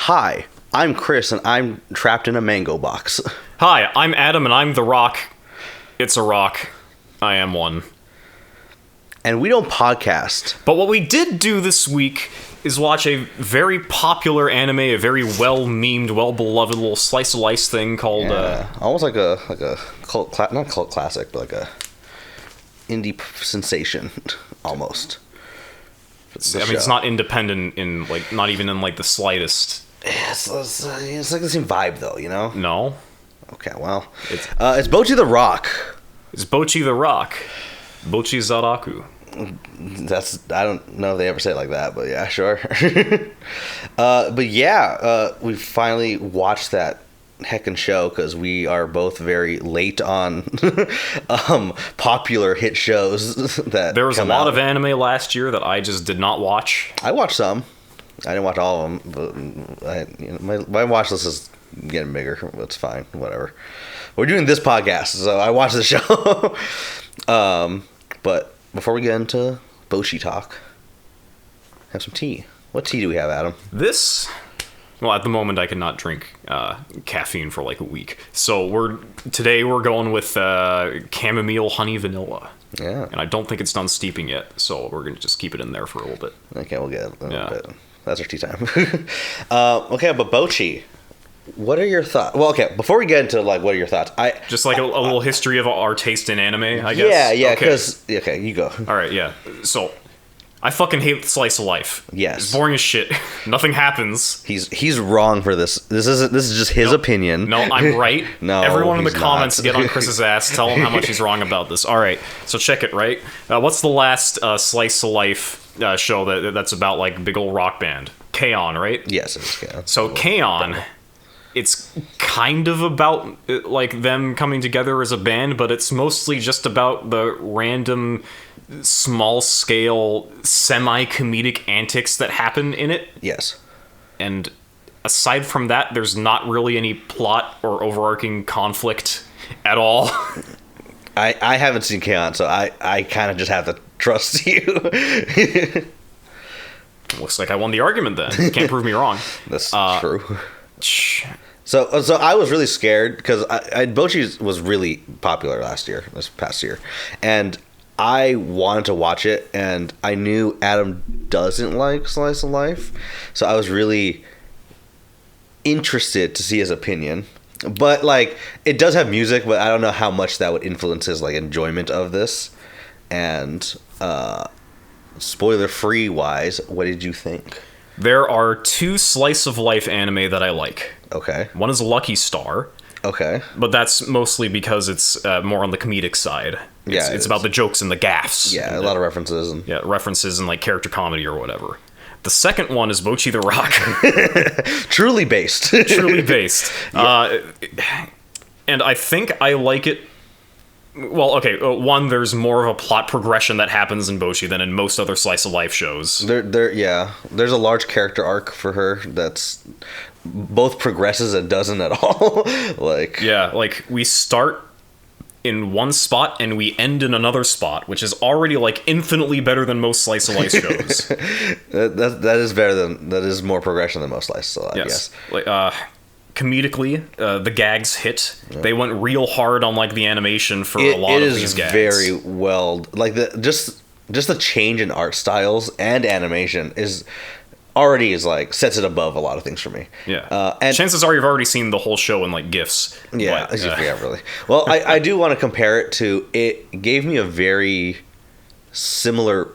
Hi, I'm Chris, and I'm trapped in a mango box. Hi, I'm Adam, and I'm the Rock. It's a rock. I am one. And we don't podcast. But what we did do this week is watch a very popular anime, a very well-memed, well-beloved little slice of life thing called... almost like a cult, not cult classic, but like a indie sensation, almost. It's not independent in, like, not even in, like, the slightest. It's like the same vibe, though, you know? No. Okay, well. It's Bocchi the Rock. It's Bocchi the Rock. Bocchi Zaraku. I don't know if they ever say it like that, but yeah, sure. But yeah, we finally watched that heckin' show because we are both very late on popular hit shows that there was a lot of anime last year that I just did not watch. I watched some. I didn't watch all of them, but my watch list is getting bigger. It's fine, whatever. We're doing this podcast, so I watched the show. But before we get into Bocchi talk, have some tea. What tea do we have, Adam? Well, at the moment, I cannot drink caffeine for like a week. So today we're going with chamomile honey vanilla. Yeah. And I don't think it's done steeping yet, so we're going to just keep it in there for a little bit. Okay, we'll get it a little bit. That's our tea time. Okay, but Bocchi, what are your thoughts? Well, okay, before we get into, like, what are your thoughts? Just a little history of our taste in anime, I guess? Yeah, because... Okay, you go. All right, yeah. So, I fucking hate slice of life. Yes. It's boring as shit. Nothing happens. He's wrong for this. This is just his opinion. No, I'm right. No, everyone in the comments get on Chris's ass. Tell him how much he's wrong about this. All right, so check it, right? What's the last slice of life show that's about, like, big old rock band? K-On!, right? Yes, it's K-On!. So K-On!, it's kind of about, like, them coming together as a band, but it's mostly just about the random, small-scale, semi-comedic antics that happen in it. Yes. And aside from that, there's not really any plot or overarching conflict at all. I haven't seen K-On!, so I kind of just have to trust you. Looks like I won the argument then. You can't prove me wrong. That's true. So I was really scared because Bocchi was really popular this past year, and I wanted to watch it, and I knew Adam doesn't like slice of life, so I was really interested to see his opinion. But, like, it does have music, but I don't know how much that would influence his, like, enjoyment of this. And spoiler-free wise, what did you think? There are two slice of life anime that I like. Okay. One is Lucky Star. Okay. But that's mostly because it's more on the comedic side. It's about the jokes and the gaffes. Yeah, a lot of references. References and, like, character comedy or whatever. The second one is Bocchi the Rock. Truly based. Truly based. Yeah. And I think I like it. Well, okay, one, there's more of a plot progression that happens in Bocchi than in most other slice of life shows. There's a large character arc for her that's both progresses and doesn't at all. Like we start in one spot and we end in another spot, which is already, like, infinitely better than most slice of life shows. that is more progression than most slice of life. Yes. Like, comedically, the gags hit. Yeah. They went real hard on, like, the animation for a lot of these gags. It is very well, like, just the change in art styles and animation like sets it above a lot of things for me. Yeah. And chances are you've already seen the whole show in, like, GIFs. Yeah, yeah, really. Well, I do want to compare it to, it gave me a very similar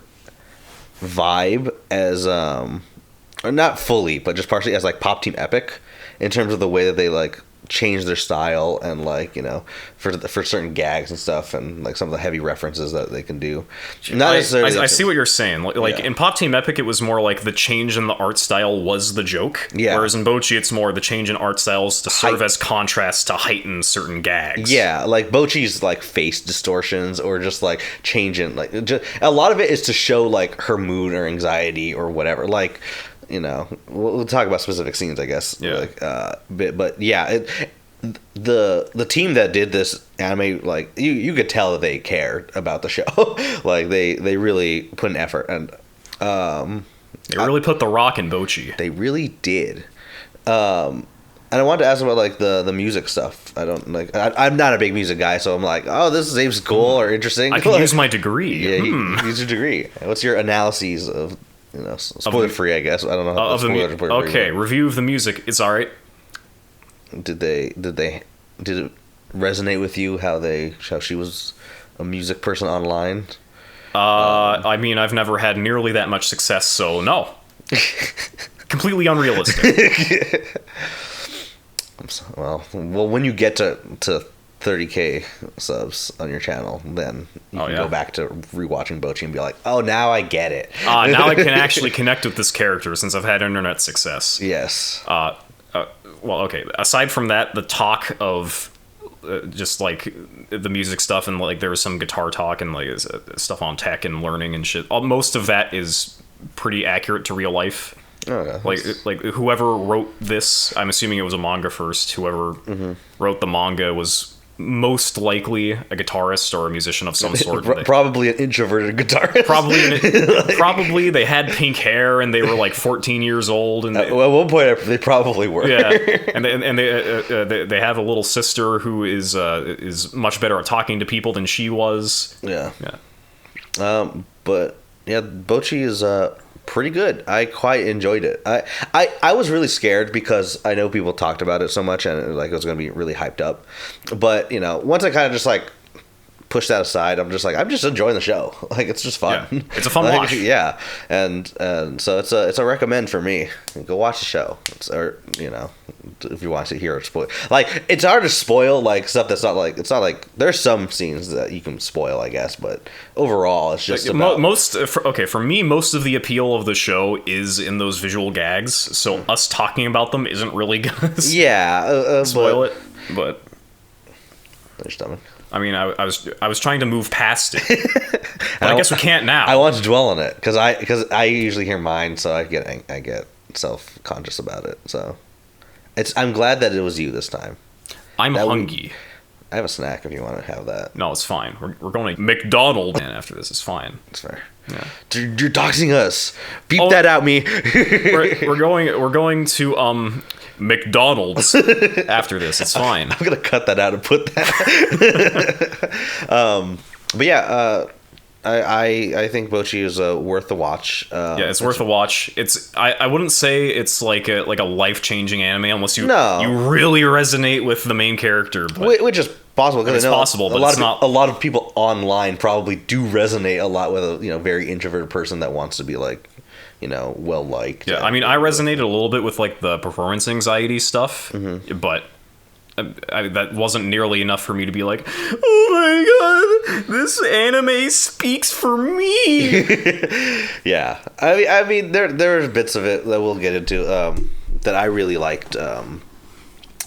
vibe as or not fully, but just partially as, like, Pop Team Epic, in terms of the way that they, like, change their style and, like, you know, for certain gags and stuff, and, like, some of the heavy references that they can do. Not necessarily. I see what you're saying. Like, in Pop Team Epic, it was more like the change in the art style was the joke. Yeah. Whereas in Bocchi, it's more the change in art styles to serve as contrast to heighten certain gags. Yeah, like Bocchi's, like, face distortions or just, like, changing, like, a lot of it is to show, like, her mood or anxiety or whatever. Like, you know, we'll talk about specific scenes, I guess. Yeah. Like, but yeah, the team that did this anime, like, you could tell that they cared about the show. Like, they really put an effort, and they really put the rock in Bocchi. They really did. And I wanted to ask about like the music stuff. I don't like. I'm not a big music guy, so I'm like, oh, this seems cool or interesting. I can use my degree. Yeah, use your degree. What's your analyses of spoiler free? I guess I don't know. Okay, review of the music. It's all right. Did it resonate with you how she was a music person online? I mean, I've never had nearly that much success, so no. Completely unrealistic. Well, when you get to 30K subs on your channel, then you can go back to rewatching Bocchi and be like, oh, now I get it. Now I can actually connect with this character since I've had internet success. Yes. Well, okay. Aside from that, the talk of just like the music stuff and like there was some guitar talk and like stuff on tech and learning and shit. Most of that is pretty accurate to real life. Okay. Like whoever wrote this, I'm assuming it was a manga first. Whoever wrote the manga was most likely a guitarist or a musician of some sort. Probably an introverted guitarist. Probably they had pink hair and they were like 14 years old. And at one point they probably were. Yeah, and they have a little sister who is much better at talking to people than she was. Yeah. But yeah, Bocchi is pretty good. I quite enjoyed it. I was really scared because I know people talked about it so much and like it was going to be really hyped up. But, once I kind of just like push that aside, I'm just enjoying the show. Like it's just fun. Yeah, it's a fun watch. Yeah. And so it's a recommend for me. Go watch the show. If you want to hear it spoil. Like it's hard to spoil like stuff that's not like there's some scenes that you can spoil, I guess, but overall it's just like, for me most of the appeal of the show is in those visual gags. So us talking about them isn't really gonna spoil it. But their stomach. I mean, I was trying to move past it. But I guess we can't now. I want to dwell on it because I usually hear mine, so I get self-conscious about it. So I'm glad that it was you this time. I'm hungry. I have a snack if you want to have that. No, it's fine. We're going to McDonald's after this. It's fine. It's fair. Yeah. You're doxing us. Beep that out, me. we're going to McDonald's after this. It's fine. I'm gonna cut that out and put that. But yeah, I think Bocchi is worth the watch. It's worth a watch. I wouldn't say it's like a life-changing anime unless you really resonate with the main character. But which is possible because I know possible, but a lot of people online probably do resonate a lot with a very introverted person that wants to be like well liked. Yeah, I mean I resonated a little bit with like the performance anxiety stuff, but that wasn't nearly enough for me to be like, oh my god, this anime speaks for me. Yeah, I mean there are bits of it that we'll get into that I really liked,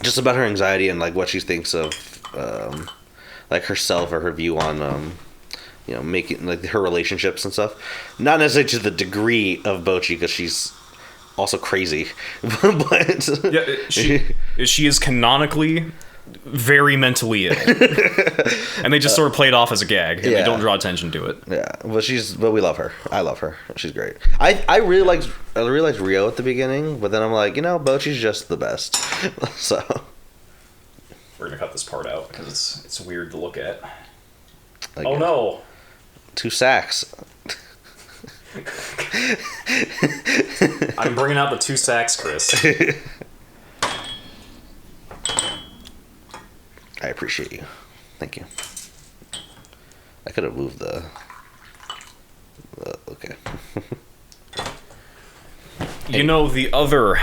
just about her anxiety and like what she thinks of like herself or her view on making like her relationships and stuff. Not necessarily to the degree of Bocchi because she's also crazy, but yeah, she is canonically very mentally ill, and they just sort of play it off as a gag, and they don't draw attention to it. Yeah, but we love her. I love her. She's great. I really liked Rio at the beginning, but then I'm like, Bocchi's just the best. So we're gonna cut this part out because it's weird to look at. Oh no! 2 sacks. I'm bringing out the 2 sacks, Chris. I appreciate you. Thank you. I could have moved the okay. The other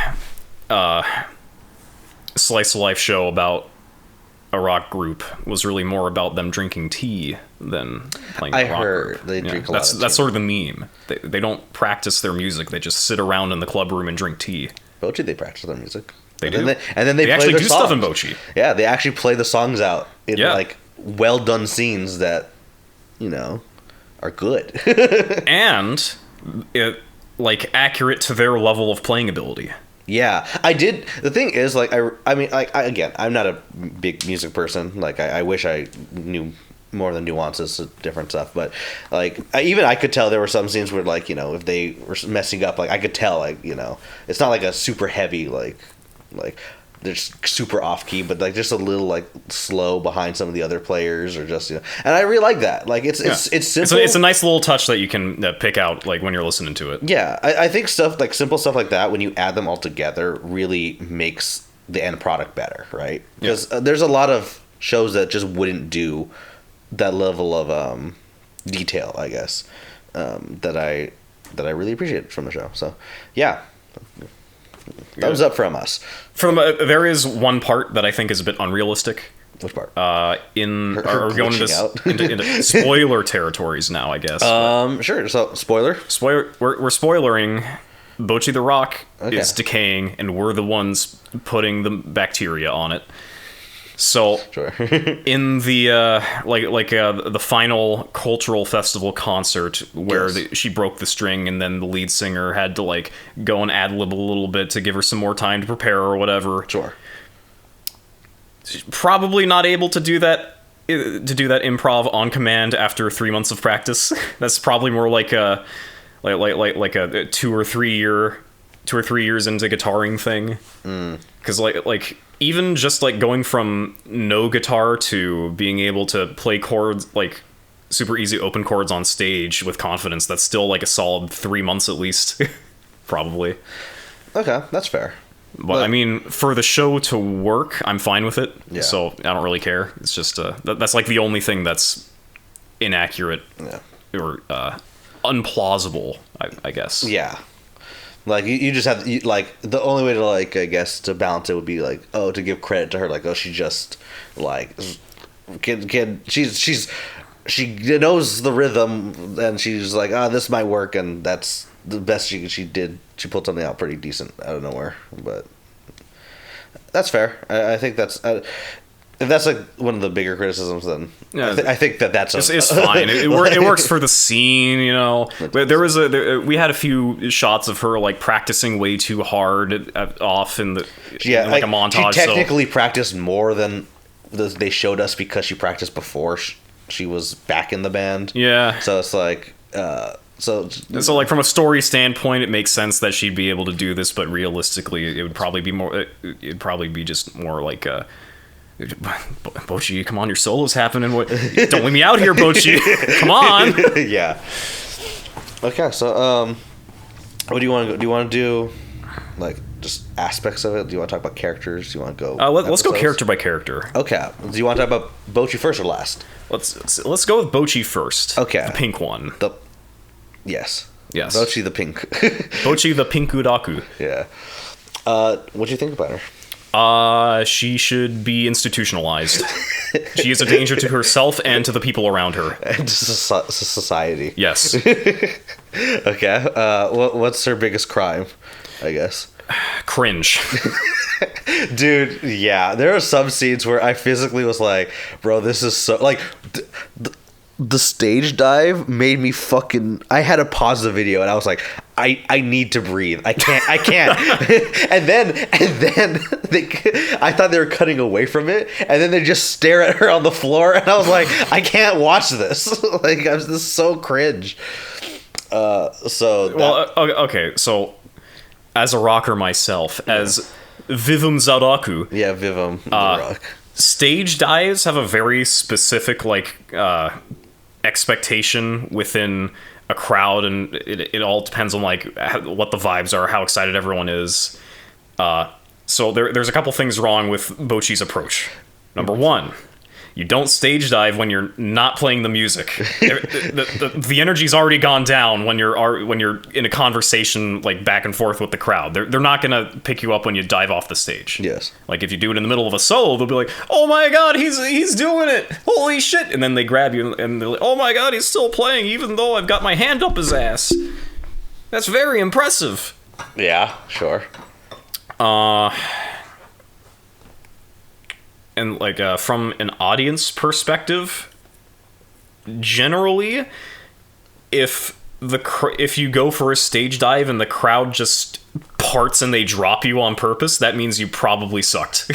slice of life show about a rock group was really more about them drinking tea than playing a rock group. They drink a lot of tea. That's sort of the meme. They don't practice their music. They just sit around in the club room and drink tea. Bocchi, they practice their music. They do. And then they play actually their do songs. stuff in Bocchi. Yeah, they actually play the songs out in like well done scenes that are good. And like accurate to their level of playing ability. Yeah, I did. The thing is, like, again, I'm not a big music person. Like, I wish I knew more than nuances of different stuff. But, like, I could tell there were some scenes where, like, if they were messing up, like, I could tell, like, it's not like a super heavy, like, like they're just super off key, but like just a little like slow behind some of the other players, or just and I really like that. Like it's simple. It's a nice little touch that you can pick out like when you're listening to it. Yeah, I think stuff like simple stuff like that, when you add them all together, really makes the end product better, right? Because there's a lot of shows that just wouldn't do that level of detail, I guess, that I really appreciate from the show. So yeah, thumbs up from us. There is one part that I think is a bit unrealistic. Which part? Are we going into spoiler territories now, I guess? Sure. So spoiler. We're spoilering. Bocchi the Rock is decaying, and we're the ones putting the bacteria on it. So, sure. in the the final cultural festival concert where she broke the string, and then the lead singer had to like go and ad-lib a little bit to give her some more time to prepare or whatever. Sure. She's probably not able to do that improv on command after 3 months of practice. That's probably more like a 2 or 3 years into guitaring thing. Because like even just like going from no guitar to being able to play chords, like super easy open chords on stage with confidence, that's still like a solid 3 months at least. Probably. Okay, that's fair. But I mean, for the show to work, I'm fine with it. Yeah. So I don't really care. It's just that's like the only thing that's inaccurate or unplausible, I guess. Yeah. Like you just have like the only way to like I guess to balance it would be like to give credit to her, like she just like she knows the rhythm, and she's like this might work, and that's the best she did. She pulled something out pretty decent out of nowhere, but that's fair. I think that's if that's like one of the bigger criticisms, then I think that's it's fine. It works for the scene, you know. There was we had a few shots of her like practicing way too hard off in a montage. She technically practiced more than they showed us because she practiced before she was back in the band. Yeah. So it's like so like from a story standpoint, it makes sense that she'd be able to do this, but realistically, it would probably be more. It'd probably be just more like. Bocchi, come on, your solo's happening. Don't leave me out here, Bocchi. Come on. Yeah. Okay, so what do you want to go? Do you want to do like just aspects of it? Do you want to talk about characters? Do you want to go? Let's go character by character. Okay. Do you want to talk about Bocchi first or last? Let's go with Bocchi first. Okay. The pink one. Yes. Bocchi the pink. Bocchi the Pinkudaku. Yeah. What'd you think about her? She should be institutionalized. She is a danger to herself and to the people around her. And to society. Yes. Okay. What's her biggest crime, I guess? Cringe. Dude, yeah. There are some scenes where I physically was like, bro, this is so... Like, the stage dive made me fucking... I had to pause the video, and I was like, I need to breathe. I can't. and then I thought they were cutting away from it, and then they just stare at her on the floor, and I was like, I can't watch this. Like, this is so cringe. Okay, so as a rocker myself, as Vivum Zadaku. Yeah, Vivum the Rock. Stage dives have a very specific, like, expectation within a crowd, and it all depends on like what the vibes are, how excited everyone is. So there's a couple things wrong with Bocchi's approach. Number one, you don't stage dive when you're not playing the music. The energy's already gone down when you're in a conversation like back and forth with the crowd. They're not gonna pick you up when you dive off the stage. Yes. Like if you do it in the middle of a solo, they'll be like, "Oh my god, he's doing it! Holy shit!" And then they grab you and they're like, "Oh my god, he's still playing even though I've got my hand up his ass." That's very impressive. Yeah, sure. And like from an audience perspective, generally, if you go for a stage dive and the crowd just parts and they drop you on purpose, that means you probably sucked.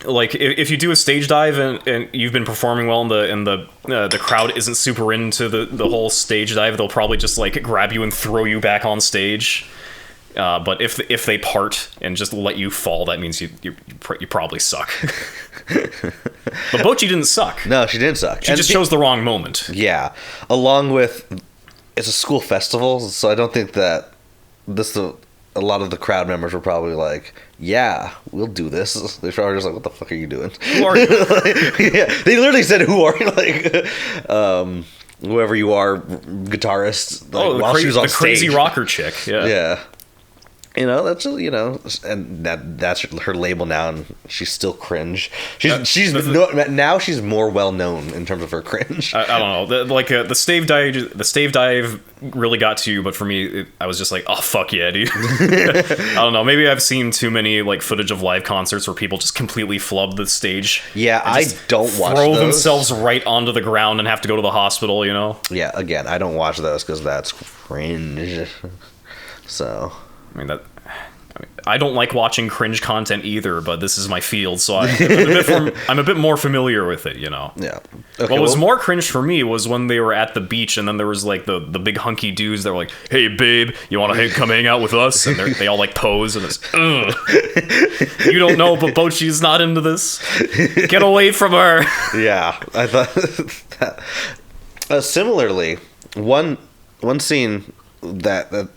Like if you do a stage dive and you've been performing well and the crowd isn't super into the whole stage dive, they'll probably just like grab you and throw you back on stage. But if they part and just let you fall, that means you probably suck. But Bocchi didn't suck. No, she didn't suck. She just chose the wrong moment. Yeah. Along with, it's a school festival, so I don't think that a lot of the crowd members were probably like, yeah, we'll do this. They're probably just like, what the fuck are you doing? Who are you? Yeah, they literally said, who are you? Like, whoever you are, guitarist. Like, while she was on the crazy stage. rocker chick. Yeah. Yeah. You know, that's, you know, and that's her label now, and she's still cringe. Now she's more well known in terms of her cringe. I don't know, the stave dive really got to you, but for me, I was just like, oh fuck yeah, dude. I don't know, maybe I've seen too many like footage of live concerts where people just completely flub the stage. Yeah, I don't watch throw those. themselves right onto the ground and have to go to the hospital. You know. Yeah, again, I don't watch those because that's cringe. So. I don't like watching cringe content either, but this is my field, so I'm a bit more familiar with it, you know. Yeah. Okay, what was more cringe for me was when they were at the beach, and then there was like the big hunky dudes that were like, "Hey, babe, you want to come hang out with us?" And they all like pose, and it's, ugh. You don't know, but Bocchi's not into this. Get away from her. Yeah, I thought that. Similarly, one scene that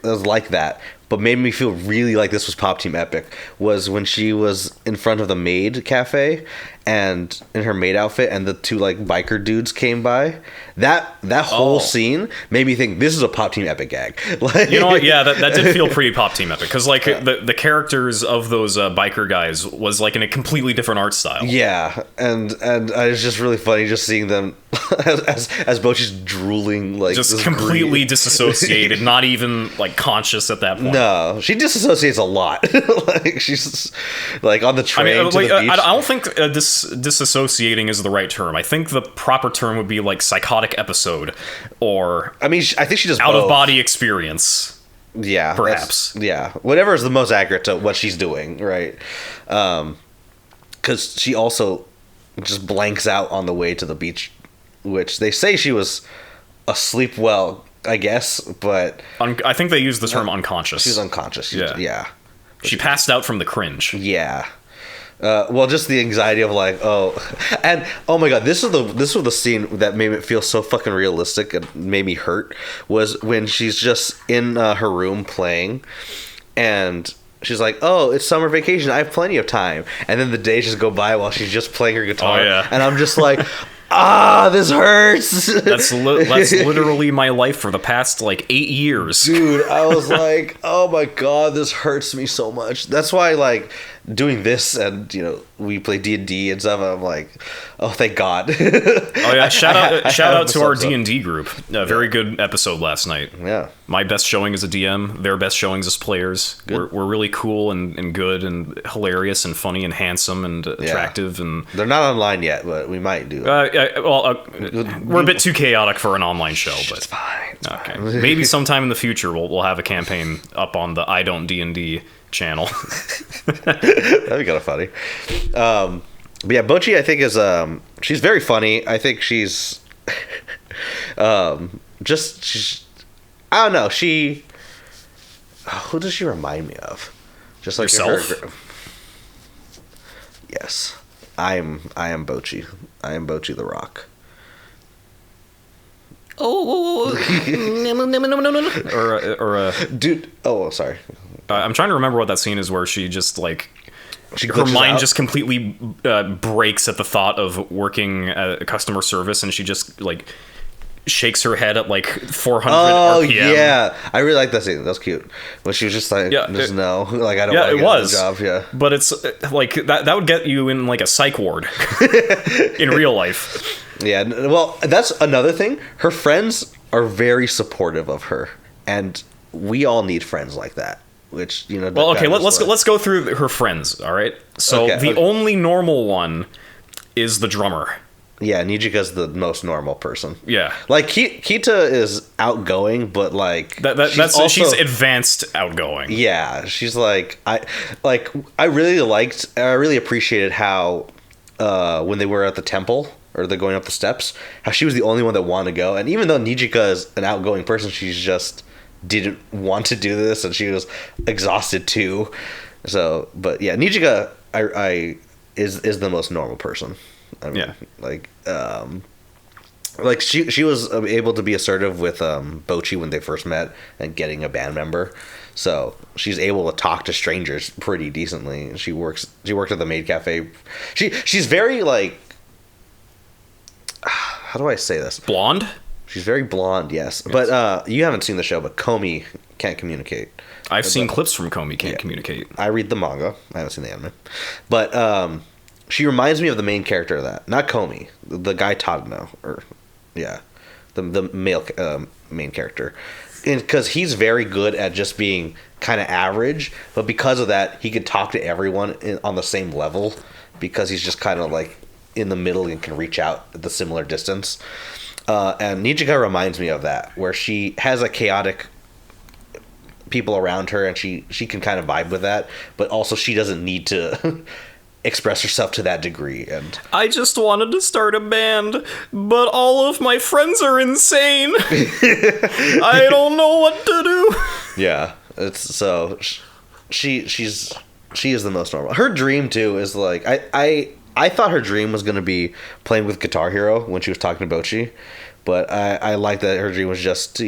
was like that, but made me feel really like this was Pop Team Epic, was when she was in front of the maid cafe and in her maid outfit, and the two like biker dudes came by. That whole scene made me think this is a Pop Team Epic gag. Like, you know what? Yeah, that did feel pretty Pop Team Epic, because like the characters of those biker guys was like in a completely different art style. Yeah, and it was just really funny just seeing them as Bocchi's drooling, like just completely disassociated, not even like conscious at that point. No, she disassociates a lot. Like she's like on the train to the beach. I don't think disassociating is the right term. I think the proper term would be like psychotic episode, or I think she does out both. of body experience. Yeah, perhaps. Yeah, whatever is the most accurate to what she's doing, right? Because she also just blanks out on the way to the beach, which they say she was asleep. Well, I guess, but I think they use the term unconscious. She's unconscious. Yeah. She passed out from the cringe. Yeah. Well, just the anxiety of like, oh my god, this was the scene that made it feel so fucking realistic and made me hurt, was when she's just in her room playing, and she's like, oh, it's summer vacation, I have plenty of time, and then the days just go by while she's just playing her guitar. Oh, yeah. And I'm just like, this hurts. That's literally my life for the past like 8 years. Dude, I was like, oh my god, this hurts me so much. That's why, like, doing this, and you know, we play D&D and stuff, I'm like, oh, thank God. Oh yeah, shout out to our D&D group. Very good episode last night. Yeah, my best showing as a DM, their best showings as players. We're really cool and good and hilarious and funny and handsome and attractive. And they're not online yet, but we might do. We're a bit too chaotic for an online show, but it's fine. It's okay, fine. Maybe sometime in the future we'll have a campaign up on the I Don't D&D channel. That'd be kind of funny. But yeah, Bocchi, I think, is she's very funny. I think she's she's, I don't know, who does she remind me of? Just like yourself? Yes, I am Bocchi. I am Bocchi the Rock. Oh. or dude. Oh, sorry. I'm trying to remember what that scene is where she just like her mind just completely breaks at the thought of working at customer service, and she just like shakes her head at like 400 RPM. Yeah, I really like that scene. That was cute. When she was just like, "There's no, like, I don't want to get the job." Yeah, but it's like that would get you in like a psych ward in real life. Yeah, well, that's another thing. Her friends are very supportive of her, and we all need friends like that. Which, you know. Well, okay, let's go through her friends. All right. So the only normal one is the drummer. Yeah, Nijika's the most normal person. Yeah, like Kita is outgoing, but like she's advanced outgoing. Yeah, she's like I really appreciated how when they were at the temple, or they're going up the steps, how she was the only one that wanted to go, and even though Nijika is an outgoing person, she's just didn't want to do this, and she was exhausted too. So, but yeah, Nijika is the most normal person. I mean, like she was able to be assertive with Bocchi when they first met and getting a band member. So she's able to talk to strangers pretty decently. She worked at the maid cafe. She's very like, how do I say this? Blonde? She's very blonde, yes. But you haven't seen the show, but Comey Can't Communicate. I've seen clips from Comey Can't Communicate. I read the manga. I haven't seen the anime. But she reminds me of the main character of that. Not Comey. The guy Tadano. The male main character. Because he's very good at just being kind of average. But because of that, he can talk to everyone on the same level. Because he's just kind of like in the middle and can reach out at the similar distance. And Nijika reminds me of that. Where she has a chaotic people around her, and she can kind of vibe with that, but also she doesn't need to express herself to that degree. And I just wanted to start a band, but all of my friends are insane. I don't know what to do. Yeah, it's so she is the most normal. Her dream too is like I thought her dream was going to be playing with Guitar Hero when she was talking to Bocchi, but I like that her dream was just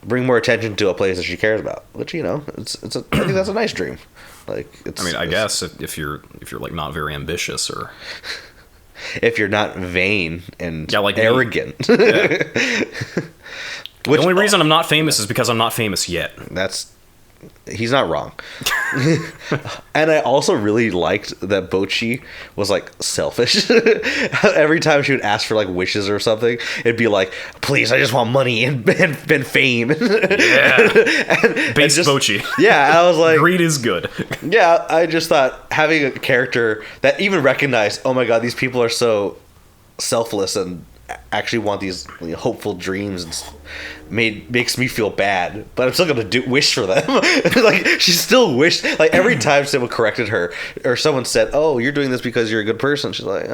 bring more attention to a place that she cares about, which I think that's a nice dream. Like, I guess if you're like not very ambitious, or if you're not vain and arrogant. The only reason I'm not famous is because I'm not famous yet. He's not wrong. And I also really liked that Bocchi was like selfish. Every time she would ask for like wishes or something, it'd be like, please, I just want money and fame. Yeah. Base Bocchi. Yeah, I was like, greed is good. Yeah, I just thought having a character that even recognized, oh my god, these people are so selfless and actually want these hopeful dreams and makes me feel bad, but I'm still gonna wish for them. Like, she still wished. Like, every time someone corrected her or someone said, "Oh, you're doing this because you're a good person," she's like,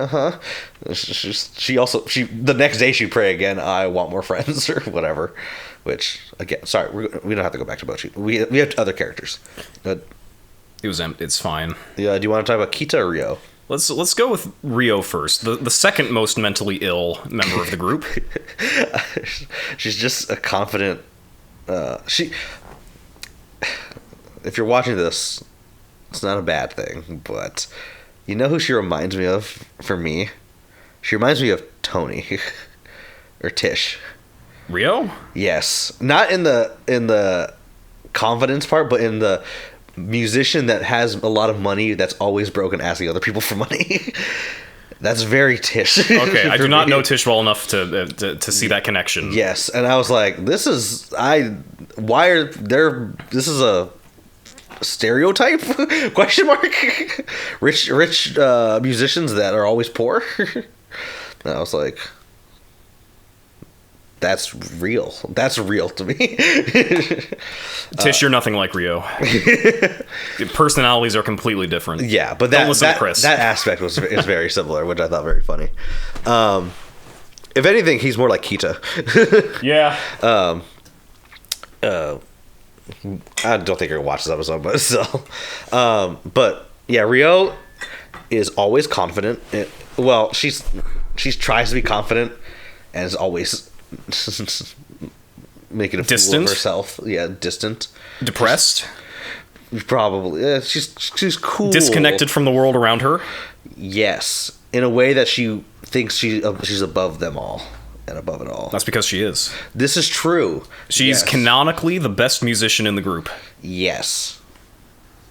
She the next day she'd pray again, "I want more friends," or whatever. Which, again, sorry, we don't have to go back to Bocchi. We have other characters. It's fine. Yeah. Do you want to talk about Kita or Rio? Let's go with Rio first, the second most mentally ill member of the group. She's just a confident. If you're watching this, it's not a bad thing, but you know who she reminds me of? For me, she reminds me of Tony or Tish. Rio? Yes, not in the confidence part, but in the musician that has a lot of money that's always broken asking other people for money. That's very Tish. Okay, I do not know Tish well enough to see that connection. Yes, and I was like, this is a stereotype? Question mark. Rich musicians that are always poor. And I was like, that's real. That's real to me. Tish, you're nothing like Rio. Personalities are completely different. Yeah, but that aspect is very similar, which I thought very funny. If anything, he's more like Kita. Yeah. I don't think you're gonna watch this episode, but still. But yeah, Rio is always confident. She tries to be confident and is always making a fool of herself. Yeah, distant, depressed. Probably. Yeah, she's cool. Disconnected from the world around her. Yes, in a way that she thinks she's above them all and above it all. That's because she is. This is true. She's canonically the best musician in the group. Yes.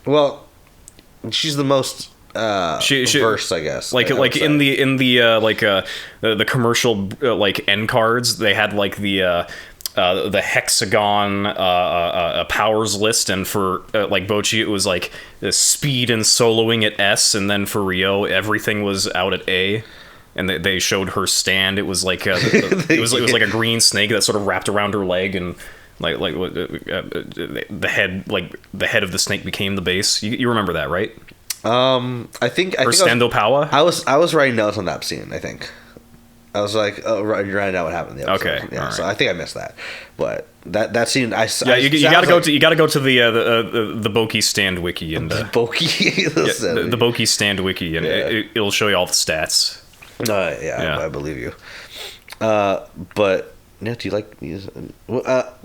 Well, she's the most verse, I guess. Like in the commercial end cards, they had like the hexagon powers list, and for Bocchi it was like the speed and soloing at S, and then for Rio everything was out at A. And they showed her stand. It was like it was like a green snake that sort of wrapped around her leg, and the head of the snake became the bass. You remember that, right? I think Stando Power. I was writing notes on that scene, I think. I was like, oh, right, you're right now what happened in the episode. Okay, yeah. right. So I think I missed that, but that scene, you gotta go to the Bocchi stand wiki and the Bocchi the Bocchi stand wiki and it'll show you all the stats. I believe you. But yeah, do you like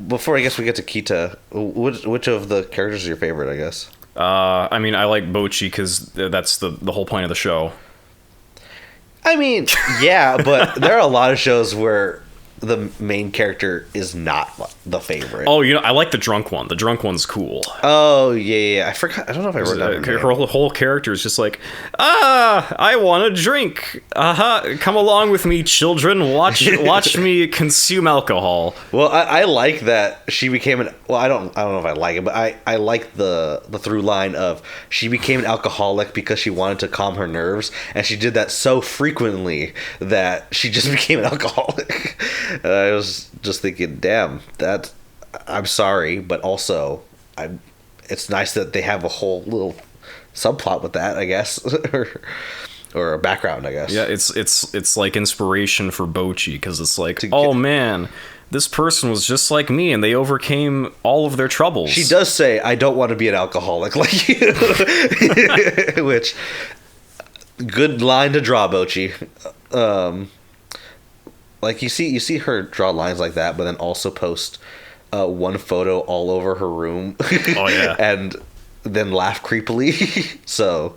before I guess we get to Kita, which of the characters is your favorite? I guess. I mean, I like Bocchi because that's the whole point of the show. I mean, yeah, but there are a lot of shows where the main character is not the favorite. Oh, I like the drunk one. The drunk one's cool. Oh, yeah. I forgot. I don't know if I wrote that. Her whole character is just like, I want a drink. Come along with me, children. Watch me consume alcohol. Well, I like that she became an. Well, I don't know if I like it, but I like the through line of she became an alcoholic because she wanted to calm her nerves, and she did that so frequently that she just became an alcoholic. I was just thinking, damn, I'm sorry, but also it's nice that they have a whole little subplot with that, I guess, or a background, I guess. Yeah, it's like inspiration for Bocchi because it's like, man, this person was just like me and they overcame all of their troubles. She does say, I don't want to be an alcoholic like you, which good line to draw, Bocchi. Like you see her draw lines like that, but then also post one photo all over her room. Oh yeah, and then laugh creepily. So,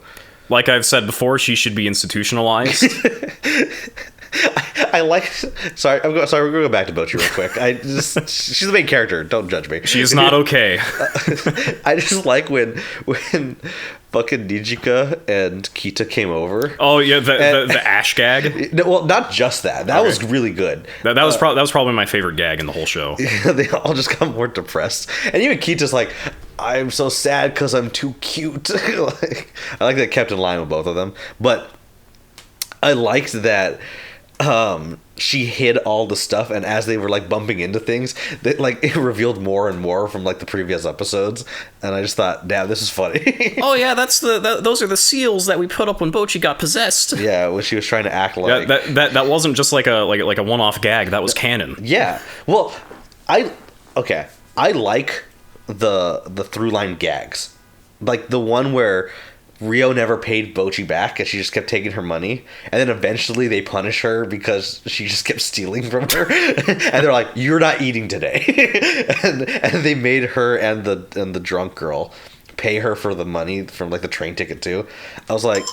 like I've said before, she should be institutionalized. I like. Sorry, we're going to go back to Bocchi real quick. She's the main character. Don't judge me. She is not okay. I just like when fucking Nijika and Kita came over. Oh yeah, the ash gag. Well, not just that. That was really good. That was probably my favorite gag in the whole show. They all just got more depressed, and even Kita's like, "I'm so sad because I'm too cute." Like, I like that kept in line with both of them, but I liked that. She hid all the stuff, and as they were like bumping into things, it revealed more and more from like the previous episodes, and I just thought, damn, this is funny. Oh yeah, those are the seals that we put up when Bocchi got possessed. Yeah, when she was trying to act like that wasn't just like a one-off gag. That was canon. Yeah. Well, I like the Throughline Gags, like the one where Rio never paid Bocchi back and she just kept taking her money, and then eventually they punish her because she just kept stealing from her. And they're like, you're not eating today. and they made her and the drunk girl pay her for the money from like the train ticket too. I was like,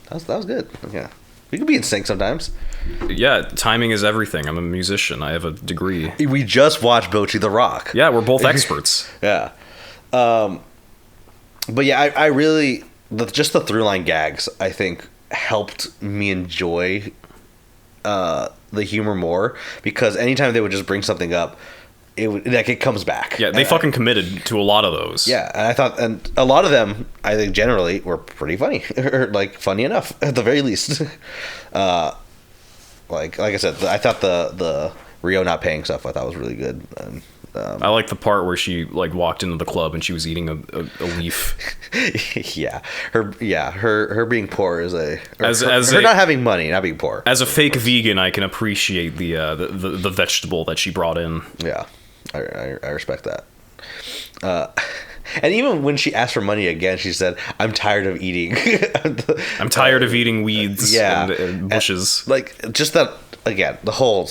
that was good. Yeah, we could be in sync sometimes. Yeah, timing is everything. I'm a musician. I have a degree. We just watched Bocchi the Rock. Yeah, we're both experts. Yeah. But yeah, I really... just the Throughline Gags, I think, helped me enjoy the humor more, because anytime they would just bring something up, it comes back. Yeah, they fucking committed to a lot of those. Yeah, and I thought, and a lot of them, I think, generally were pretty funny, or like funny enough at the very least. Like I said, I thought the Rio not paying stuff I thought was really good. I like the part where she like walked into the club and she was eating a leaf. Yeah, her being poor is her not having money, not being poor. As a fake vegan, I can appreciate the vegetable that she brought in. Yeah, I respect that. And even when she asked for money again, she said, "I'm tired of eating. I'm tired of eating weeds and bushes." And, like, just that, again, the whole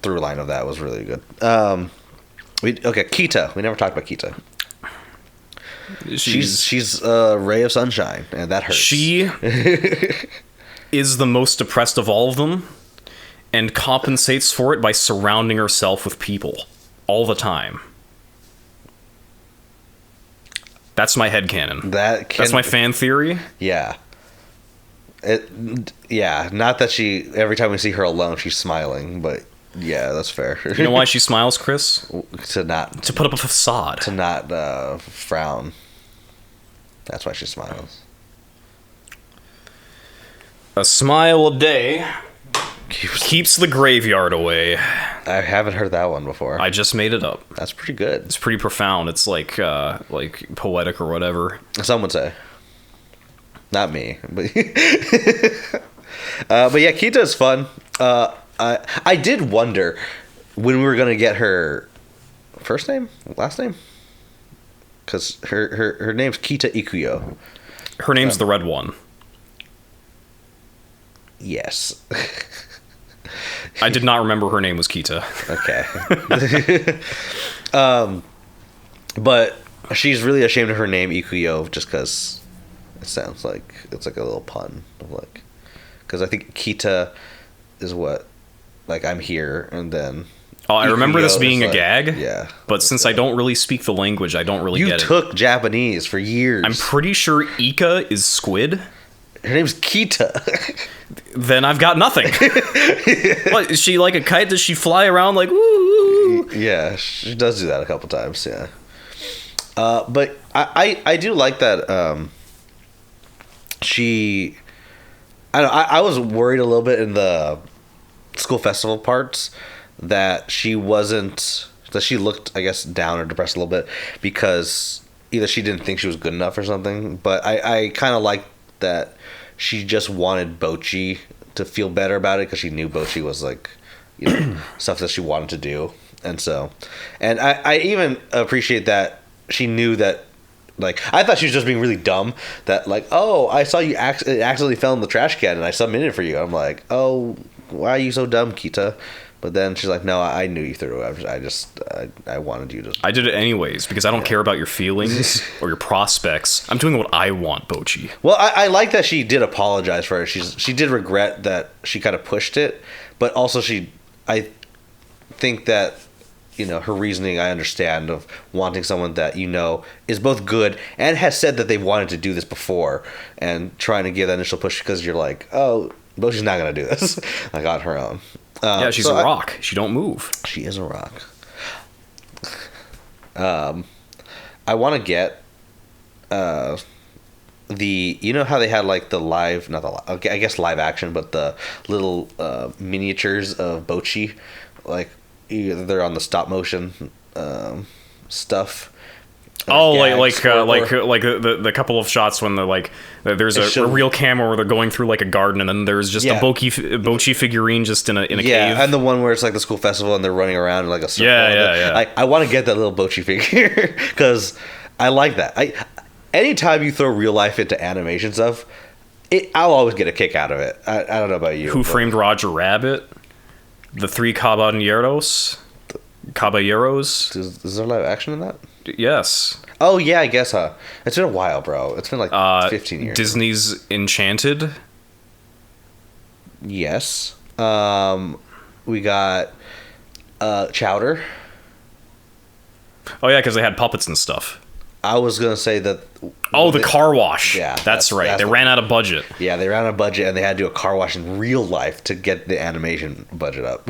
through line of that was really good. Kita. We never talked about Kita. She's a ray of sunshine, and that hurts. She is the most depressed of all of them, and compensates for it by surrounding herself with people all the time. That's my headcanon. That's my fan theory. Yeah. Not that she, every time we see her alone, she's smiling, but yeah, that's fair. You know why she smiles, Chris? To put up a facade. To not frown. That's why she smiles. A smile a day keeps the graveyard away. I haven't heard that one before. I just made it up. That's pretty good. It's pretty profound. It's like poetic or whatever. Some would say. Not me, but but yeah, Kita is fun. I did wonder when we were gonna get her first name, last name, because her name's Kita Ikuyo. Her name's the red one. Yes. I did not remember her name was Kita. Okay. But she's really ashamed of her name Ikuyo just because it sounds like it's like a little pun of like, because I think Kita is what, like, I'm here, and then I remember this being a gag. Yeah. But since I don't really speak the language, I don't really get it. You took Japanese for years. I'm pretty sure Ika is squid. Her name's Kita. Then I've got nothing. What, is she like a kite? Does she fly around like woo? Yeah, she does do that a couple times, yeah. But I do like that I was worried a little bit in the school festival parts that she looked, I guess, down or depressed a little bit because either she didn't think she was good enough or something, but I kind of liked that she just wanted Bocchi to feel better about it because she knew Bocchi was like, you know, stuff that she wanted to do. And so, and I even appreciate that she knew that, like, I thought she was just being really dumb that, like, oh, I saw you accidentally fell in the trash can and I submitted for you. I'm like, oh, why are you so dumb, Kita? But then she's like, no, I knew you threw it. I wanted you to. I did it anyways because I don't care about your feelings or your prospects. I'm doing what I want, Bocchi. Well, I like that she did apologize for it. She did regret that she kind of pushed it, but also I think that, you know, her reasoning I understand of wanting someone that, you know, is both good and has said that they've wanted to do this before and trying to give that initial push because you're like, oh, Bocchi's not going to do this like on her own. Yeah, she's a rock. She don't move. She is a rock. I want to get you know how they had like the live, I guess live action, but the little miniatures of Bocchi, like they're on the stop motion stuff. Oh, like the couple of shots when the like there's a real camera where they're going through like a garden and then there's just a Bocchi figurine just in a cave. Yeah, and the one where it's like the school festival and they're running around in like a circle. Yeah. I want to get that little Bocchi figure because I like that. Anytime you throw real life into animation stuff, I'll always get a kick out of it. I don't know about you. Who Framed Roger Rabbit? The Three Caballeros? Is there live action in that? Yes. Oh, yeah, I guess, huh? It's been a while, bro. It's been like 15 years. Disney's Enchanted? Yes. We got Chowder. Oh, yeah, because they had puppets and stuff. I was going to say that... Oh, the car wash. Yeah. That's right. They ran out of budget. Yeah, they ran out of budget, and they had to do a car wash in real life to get the animation budget up.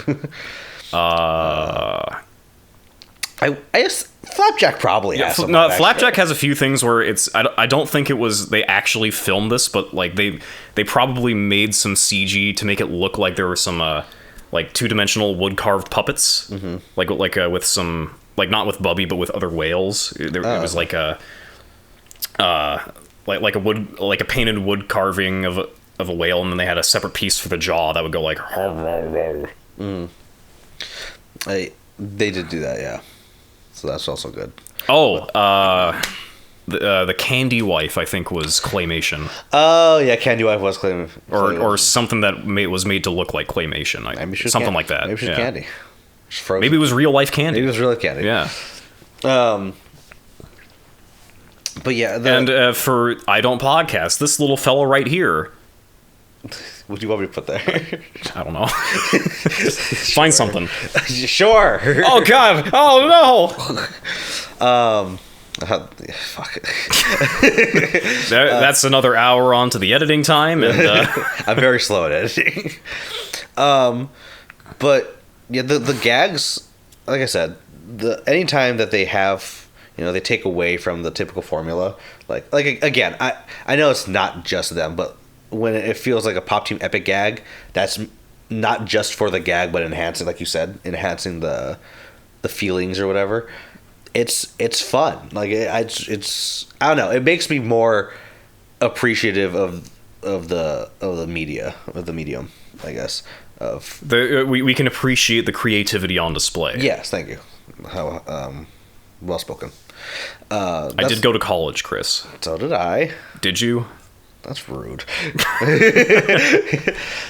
I guess Flapjack probably has some. No, Flapjack has a few things where it's... I don't think it was... They actually filmed this, but like they probably made some CG to make it look like there were some like two-dimensional wood-carved puppets. Mm-hmm. Like with some... Like, not with Bubby, but with other whales. It was like a... like a painted wood carving of a whale, and then they had a separate piece for the jaw that would go like... Mm. They did do that, yeah. So that's also good. Oh, the Candy Wife, I think, was claymation. Oh, yeah, Candy Wife was claymation. Or something that was made to look like claymation. Something like that. Maybe she's Candy. Maybe it was real life candy. Maybe it was real life candy. Yeah. But yeah. And for I Don't Podcast, this little fellow right here. What do you want me to put there? I don't know. Find something. Sure. Oh, God. Oh, no. Fuck it. That's another hour on to the editing time. And I'm very slow at editing. But yeah, the gags, like I said, anytime that they have, you know, they take away from the typical formula. Like again, I know it's not just them, but when it feels like a Pop Team Epic gag, that's not just for the gag, but enhancing, like you said, enhancing the feelings or whatever. It's fun. Like it's I don't know. It makes me more appreciative of the medium, I guess. We can appreciate the creativity on display. Yes, thank you. How well spoken. I did go to college, Chris. So did I. Did you? That's rude.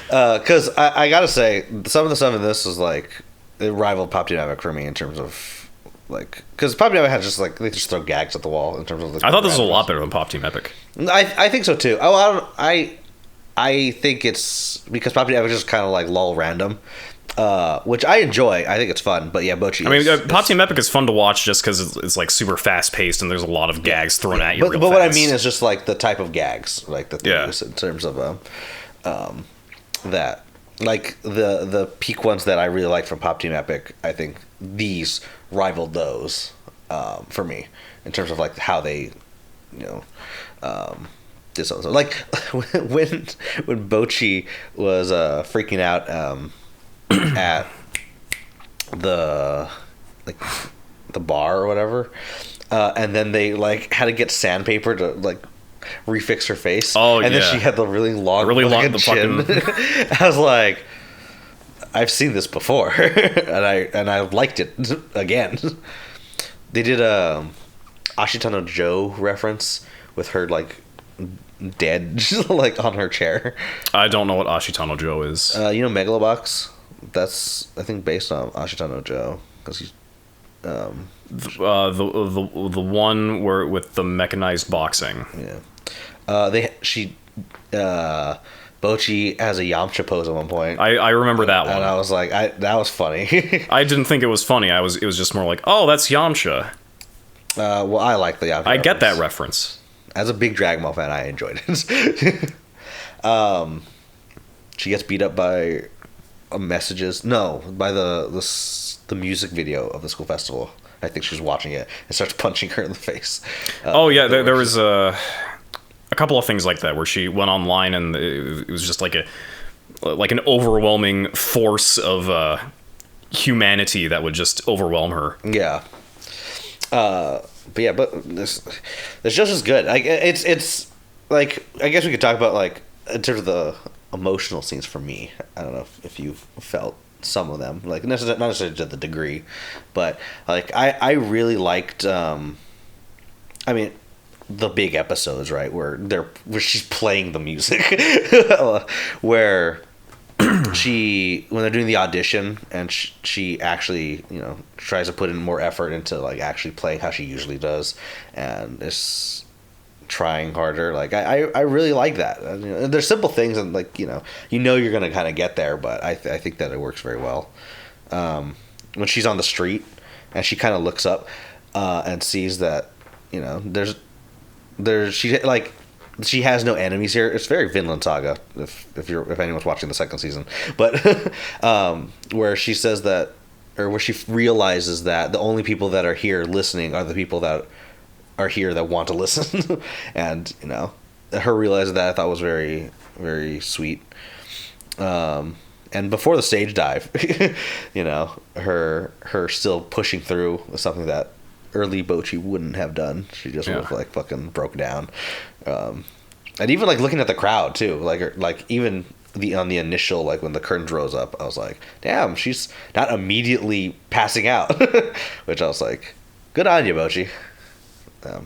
Because I gotta say, some of the stuff in this is like it rivaled Pop Team Epic for me in terms of like, because Pop Team Epic had just like they just throw gags at the wall in terms of. Like, I thought this was a lot better than Pop Team Epic. I think so too. Oh, I think it's because Pop Team Epic is just kind of like lull random. Which I enjoy. I think it's fun, but yeah, Bocchi. Pop Team Epic is fun to watch just because it's like super fast paced and there's a lot of gags thrown at you. But what I mean is just like the type of gags, like that they use in terms of that, like the peak ones that I really like from Pop Team Epic. I think these rivaled those for me in terms of like how they, did something. Like when Bocchi was freaking out. At the bar or whatever, and then they like had to get sandpaper to like refix her face. Oh, and then she had the really long chin. I was like, I've seen this before, and I liked it again. They did a Ashitano Joe reference with her like dead like on her chair. I don't know what Ashitano Joe is. Megalobox. That's I think based on Ashitano Joe because he's the one where with the mechanized boxing. Yeah. Bocchi has a Yamcha pose at one point. I remember that one. And I was like, that was funny. I didn't think it was funny. It was just more like, oh, that's Yamcha. Well, I like the Yamcha. I get that reference. As a big Dragon Ball fan, I enjoyed it. She gets beat up by by the music video of the school festival. I think she was watching it and starts punching her in the face. There was a couple of things like that where she went online and it was just like an overwhelming force of humanity that would just overwhelm her. Yeah. But this just as good. Like it's like I guess we could talk about like in terms of the emotional scenes for me. I don't know if you felt some of them, like not necessarily to the degree, but like I really liked the big episodes, right, where she's playing the music where when they're doing the audition and she actually tries to put in more effort into like actually playing how she usually does and is trying harder. Like I really like that. There's simple things and like you're gonna kind of get there, but I think that it works very well. When she's on the street and she kind of looks up and sees that she has no enemies here. It's very Vinland Saga if anyone's watching the second season, but where she says that, or where she realizes that the only people that are here listening are the people that are here that want to listen. And her realizing that I thought was very, very sweet. And before the stage dive, her still pushing through was something that early Bocchi wouldn't have done. She just would have like fucking broke down. And even like looking at the crowd too, like even on the initial, like when the curtains rose up, I was like, damn, she's not immediately passing out. Which I was like, good on you, Bocchi. I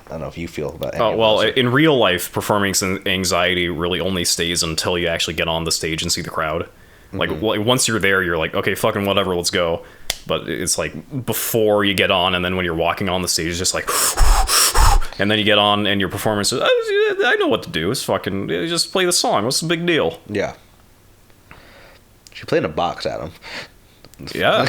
don't know if you feel about any of those. In real life, performance anxiety really only stays until you actually get on the stage and see the crowd. Mm-hmm. Like once you're there, you're like, okay, fucking whatever, let's go. But it's like before you get on, and then when you're walking on the stage, it's just like, and then you get on and your performance is, I know what to do. It's fucking just play the song. What's the big deal? Yeah. She played in a box, Adam. Yeah.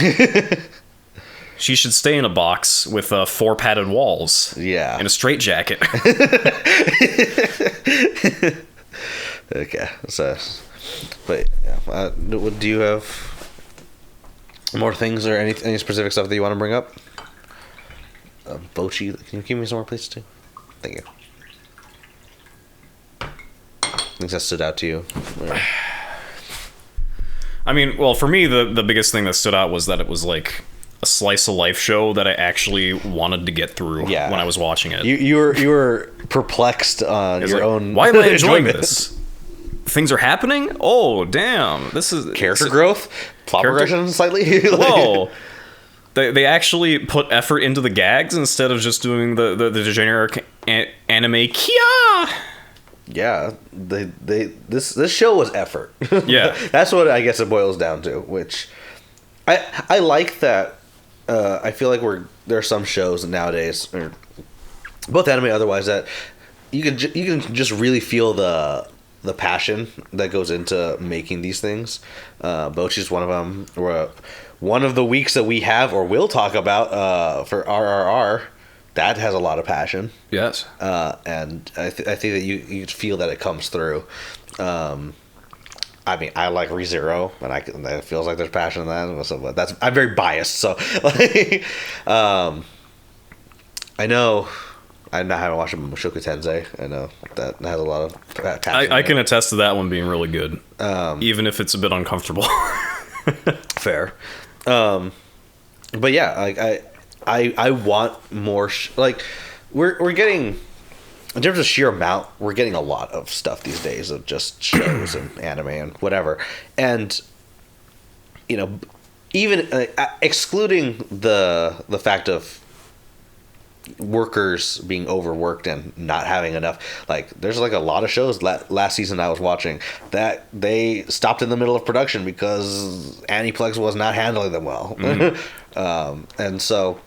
She should stay in a box with 4 padded walls. Yeah. And a straitjacket. Okay. So, but yeah. Do you have more things or any specific stuff that you want to bring up? Bocchi, can you give me some more, please, too? Thank you. Things that stood out to you. I mean, well, for me, the biggest thing that stood out was that it was like a slice of life show that I actually wanted to get through when I was watching it. You were perplexed on your own. Why am I enjoying this? Things are happening? Oh, damn. This is character growth, plot progression slightly. Whoa. They actually put effort into the gags instead of just doing the generic anime kia. Yeah, this show was effort. Yeah. That's what I guess it boils down to, which I like that. I feel like there are some shows nowadays, or both anime and otherwise, that you can just really feel the passion that goes into making these things. Bocchi's one of them. One of the weeks that we have or will talk about for RRR, that has a lot of passion. Yes. And I think that you feel that it comes through. I mean, I like ReZero, and it feels like there's passion in that. So I'm very biased, so I know. I haven't watched Mushoku Tensei. I know that has a lot of passion. I can attest to that one being really good, even if it's a bit uncomfortable. Fair, but yeah, I want more. We're getting. In terms of sheer amount, we're getting a lot of stuff these days of just shows and anime and whatever. And, even excluding the fact of workers being overworked and not having enough, there's a lot of shows last season I was watching that they stopped in the middle of production because Aniplex was not handling them well. Mm-hmm. And so,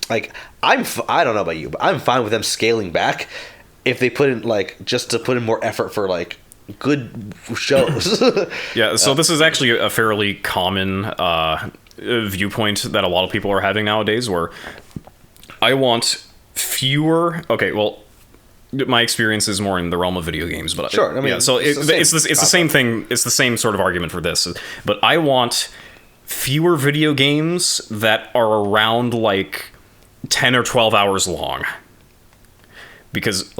I don't know about you, but I'm fine with them scaling back if they put in just to put in more effort for good shows. Yeah, so this is actually a fairly common viewpoint that a lot of people are having nowadays, where I want fewer. Okay, well, my experience is more in the realm of video games, but sure. I mean, yeah, so it's the same thing. It's the same sort of argument for this, but I want fewer video games that are around 10 or 12 hours long. Because,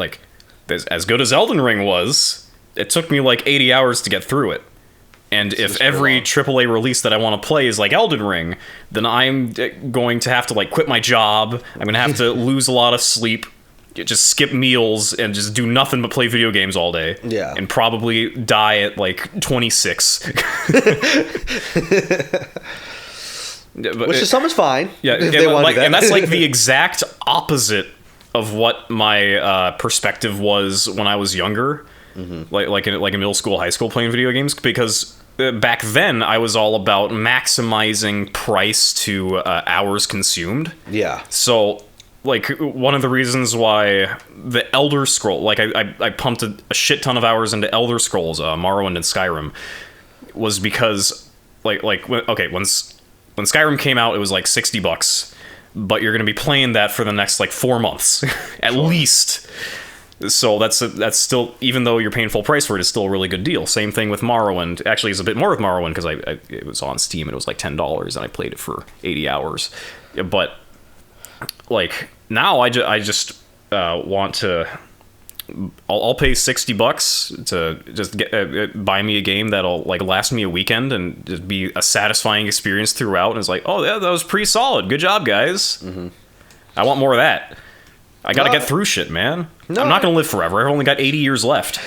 as good as Elden Ring was, it took me 80 hours to get through it. And if every AAA release that I want to play is like Elden Ring, then I'm going to have to, quit my job. I'm going to have to lose a lot of sleep, just skip meals, and just do nothing but play video games all day. Yeah. And probably die at, 26. Which is someone's fine. Yeah, and that's the exact opposite of what my perspective was when I was younger, mm-hmm. like in middle school, high school, playing video games. Because back then I was all about maximizing price to hours consumed. Yeah. So one of the reasons why the Elder Scroll, I pumped a shit ton of hours into Elder Scrolls, Morrowind and Skyrim, was because when Skyrim came out, it was $60, but you're going to be playing that for the next 4 months at least. So that's still, even though you're paying full price for it, it's still a really good deal. Same thing with Morrowind. Actually, it's a bit more with Morrowind because it was on Steam and it was $10 and I played it for 80 hours. But now I just want to. I'll pay $60 to just buy me a game that'll last me a weekend and just be a satisfying experience throughout. And it's oh yeah, that was pretty solid. Good job, guys. Mm-hmm. I want more of that. I gotta get through shit, man. No. I'm not gonna live forever. I've only got 80 years left.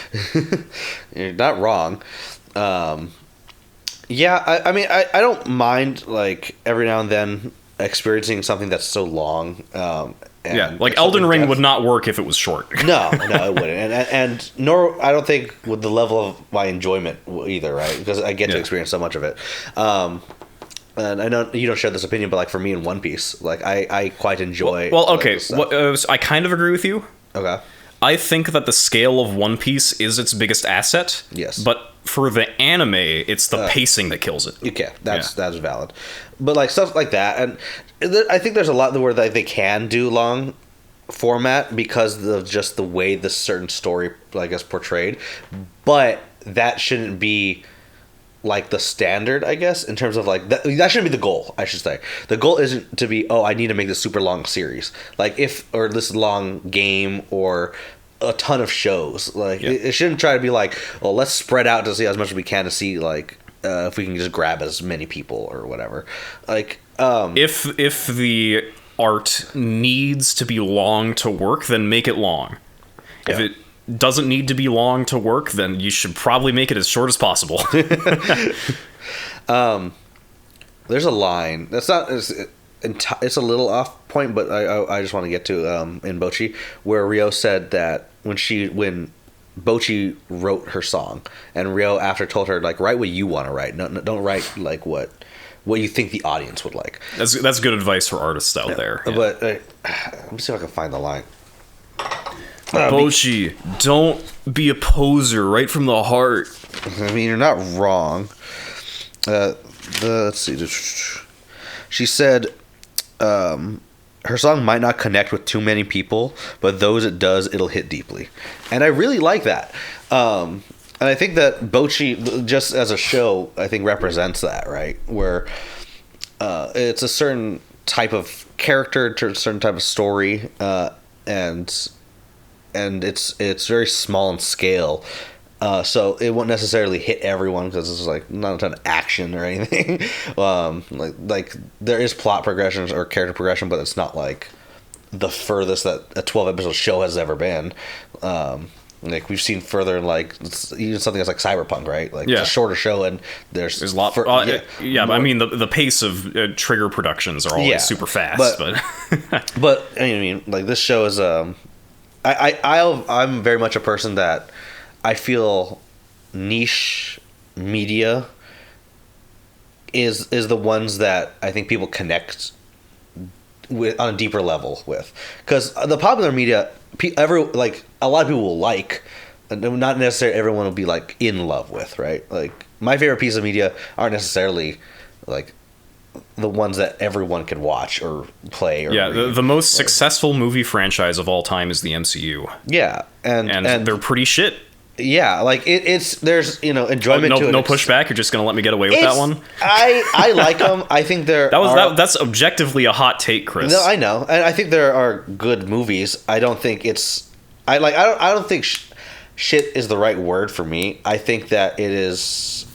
You're not wrong. Yeah, I mean, I don't mind every now and then experiencing something that's so long. Elden Ring would not work if it was short. No, it wouldn't, and nor I don't think with the level of my enjoyment either, right? Because I get to experience so much of it. And I know you don't share this opinion, but for me in One Piece, I quite enjoy. Well, okay, I kind of agree with you. Okay. I think that the scale of One Piece is its biggest asset. Yes. But for the anime, it's the pacing that kills it. Okay, that's valid. But stuff like that, and I think there's a lot where they can do long format because of just the way this certain story, portrayed. But that shouldn't be the standard, I guess, in terms of that shouldn't be the goal, I should say. The goal isn't to be, I need to make this super long series. Or this long game or a ton of shows. It shouldn't try to be let's spread out to see as much as we can to see if we can just grab as many people or whatever. Like, if the art needs to be long to work, then make it long. If it doesn't need to be long to work, then you should probably make it as short as possible. There's a line that's not. It's a little off point, but I just want to get to in Bocchi, where Ryo said that when Bocchi wrote her song, and Ryo after told her, like, write what you want to write. No, don't write like what you think the audience would like. That's good advice for artists out there. Yeah. But let me see if I can find the line. Bocchi, don't be a poser. Right from the heart. I mean, you're not wrong. Let's see. She said, her song might not connect with too many people, but those it does, it'll hit deeply. And I really like that. And I think that Bocchi, just as a show, I think represents that, right? Where it's a certain type of character, a certain type of story, and it's very small in scale. So it won't necessarily hit everyone because it's like not a ton of action or anything. Like there is plot progressions or character progression, but it's not like the furthest that a 12 episode show has ever been. Like we've seen further in like even something that's like Cyberpunk, right? Like it's a shorter show and there's a lot. But I mean the pace of Trigger productions are always super fast. But I mean like this show is I'm very much a person that I feel niche media is the ones that I think people connect with on a deeper level with, because the popular media, a lot of people will like, and not necessarily everyone will be like in love with, right? Like my favorite piece of media aren't necessarily like the ones that everyone could watch or play. Or read. The most successful movie franchise of all time is the MCU. Yeah, and they're pretty shit. Yeah, like it's there's enjoyment to it. No pushback. You're just gonna let me get away with that one. I like them. I think that's objectively a hot take, Chris. No, I know, and I think there are good movies. I don't think it's. I don't think shit is the right word for me. I think that it is.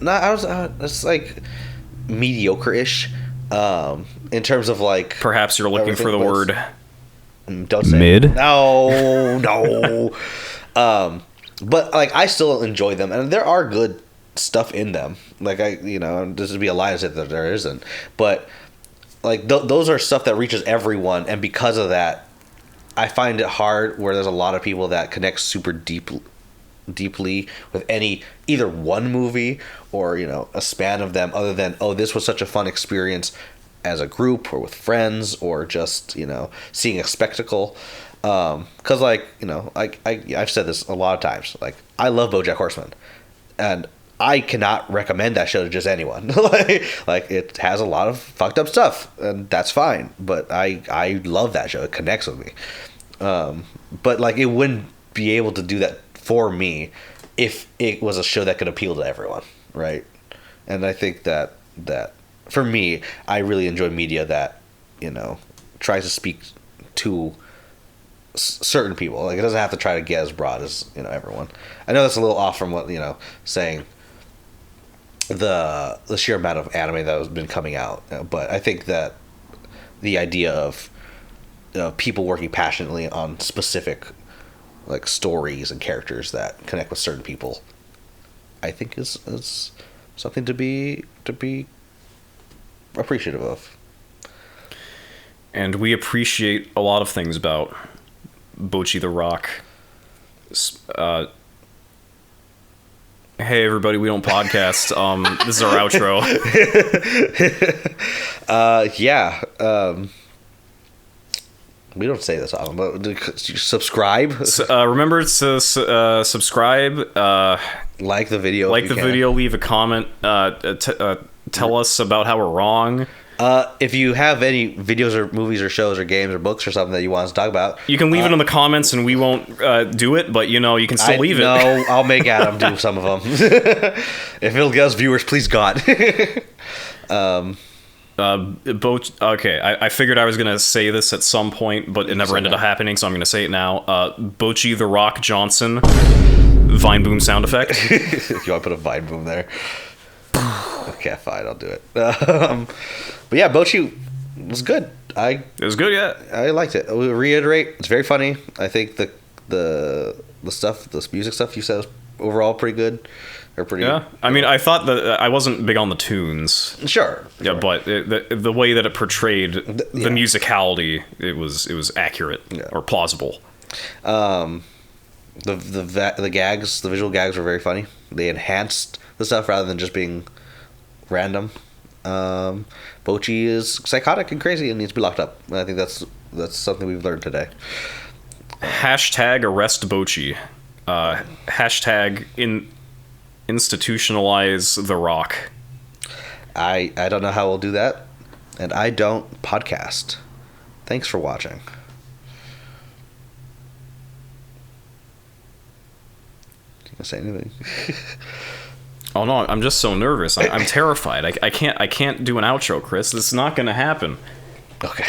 It's like mediocre-ish, in terms of like. Perhaps you're looking for the word. Don't say mid. It. No. But like I still enjoy them, and there are good stuff in them. Like this would be a lie to say that there isn't. But like those are stuff that reaches everyone, and because of that, I find it hard where there's a lot of people that connect super deeply with either one movie or a span of them, other than this was such a fun experience as a group or with friends or just seeing a spectacle. Because I've said this a lot of times, like I love BoJack Horseman, and I cannot recommend that show to just anyone. like it has a lot of fucked up stuff, and that's fine, but I love that show. It connects with me. But like it wouldn't be able to do that for me if it was a show that could appeal to everyone, right? And I think that for me, I really enjoy media that tries to speak to certain people. Like it doesn't have to try to get as broad as everyone. I know that's a little off from what saying the sheer amount of anime that has been coming out, but I think that the idea of people working passionately on specific like stories and characters that connect with certain people, I think is something to be appreciative of. And we appreciate a lot of things about Bocchi the Rock. Hey everybody, we don't podcast. This is our outro. We don't say this often, but subscribe. Remember to subscribe. Like the video. Video. Leave a comment. Tell us about how we're wrong. If you have any videos or movies or shows or games or books or something that you want us to talk about, you can leave it in the comments and we won't do it, but you can still leave it. No, I'll make Adam do some of them. If it'll get us viewers, please God. Okay, I figured I was going to say this at some point, but it never ended up happening, so I'm going to say it now. Bocchi the Rock Johnson, Vine boom sound effect. You want to put a Vine boom there? Okay, fine, I'll do it. But yeah, Bocchi was good. It was good, yeah. I liked it. I will reiterate, it's very funny. I think the stuff, the music stuff you said was overall pretty good. Or pretty. Yeah, I mean, I thought that I wasn't big on the tunes. Sure. Yeah, but the way that it portrayed the musicality, it was accurate or plausible. The gags, the visual gags were very funny. They enhanced the stuff rather than just being random. Bocchi is psychotic and crazy and needs to be locked up. And I think that's something we've learned today. Hashtag arrest Bocchi. Hashtag institutionalize The Rock. I don't know how we'll do that, and I don't podcast. Thanks for watching. Can I say anything? Oh no, I'm just so nervous. I'm terrified. I can't do an outro, Chris. This is not going to happen. Okay.